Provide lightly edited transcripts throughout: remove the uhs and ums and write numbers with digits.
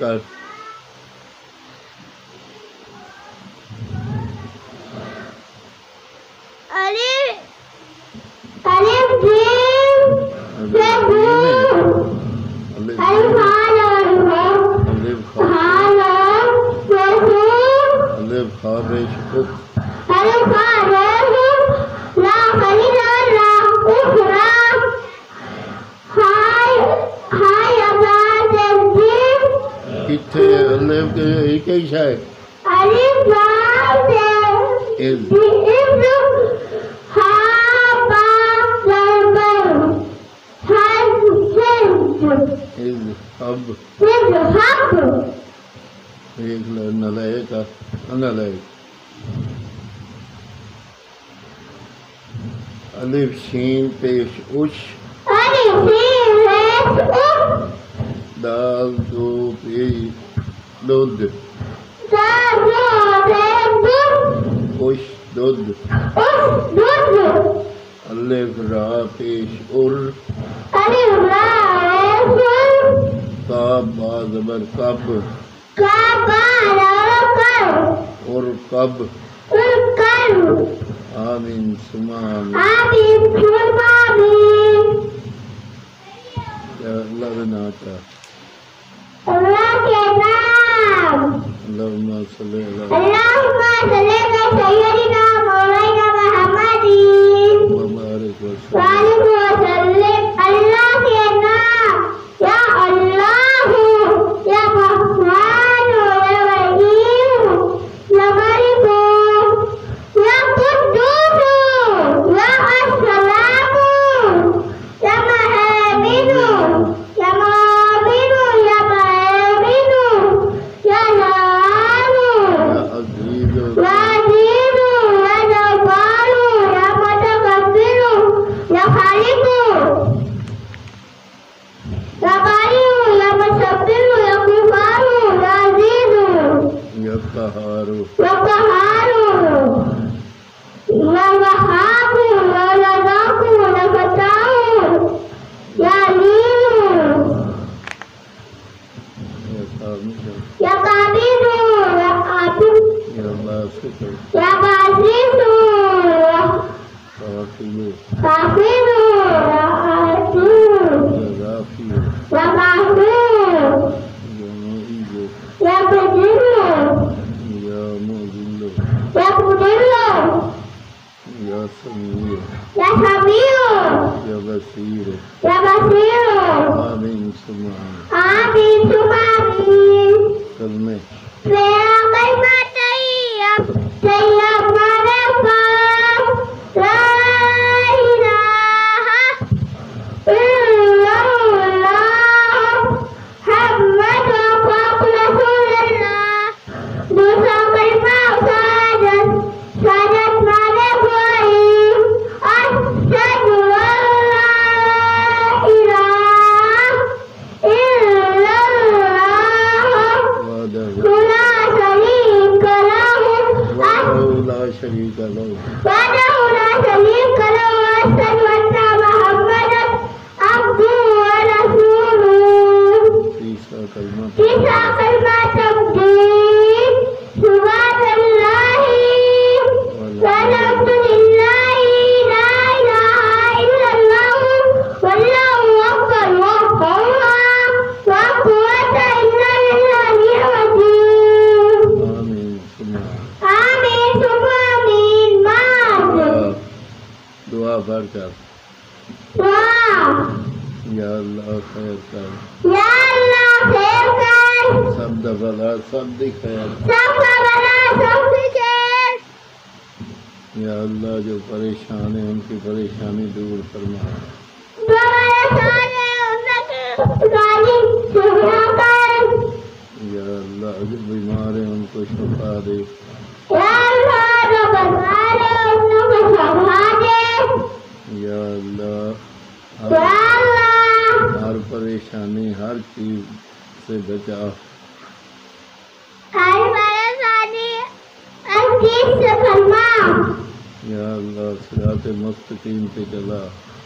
कर अलिफ शीन पेश उश दाल दो पेश दूध उश दूध अलिफ रा पेश उर काब बा ज़बर कब और कब आमीन सुमान या अल्लाह के नाम का अल्लाह के नाम अल्लाहुम्मा सल्ली अला सय्यदिना मौलाना मुहम्मदिन व बारिक वसल्लिम अल्लाह के नाम या अल्लाह या रहमान या रहीम या मालिक या कुद्दूस या अस्सलाम या मुहम्मिद या मु'मिन या मु'मिन या लाम या अज़ीज़ या जब्बार या मुतकब्बिर या खालिक या बारी या मुसब्बिर या गफ़ार या अज़ीज़ या क़हार या वहाब या रज़ाक़ या फ़त्ताह या अलीम या काबिल या आतिफ या बासित या काफिर या आतिफ या महमूद या बदील या मुदिल या समीर या बसीर आमीन सुमान कलमे मेरा कलमा तैयब माने पाप ला इलाहा इल्लल्लाह मुहम्मदुर रसूलुल्लाह दूसरा कलमा साजत माने कोई अशहदु अल्ला इलाहा इल्लल्लाह ला शरीक लहू वहदहु ला शरीक लहू व अशहदु अन्ना मुहम्मदन अब्दुहु व रसूलुहु तीसरा कलमा तकबीर सुभानल्लाहि वल्हम्दुलिल्लाहि ला इलाहा इल्लल्लाह वल्लाहु अकबर व ला कुव्वता इल्ला बिल्लाहिल अज़ीम आमीन सुमा आमीन दुआ बढ़कर या अल्लाह खैर कर सब दबला सब दिखैर या अल्लाह जो परेशान है उनकी परेशानी दूर फरमा या अल्लाह को शफा दे। या अल्लाह जो बता दे उनको शफा दे। या अल्लाह या अल्लाह हर परेशानी हर चीज से बचा। हर परेशानी हर चीज से फरमा। या अल्लाह सिराते मुस्तकीम पे चला।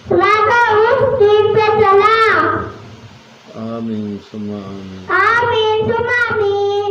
सिराते मुस्तकीम पे चला। आमीन सुम्मा आमीन। आमीन सुम्मा आमीन।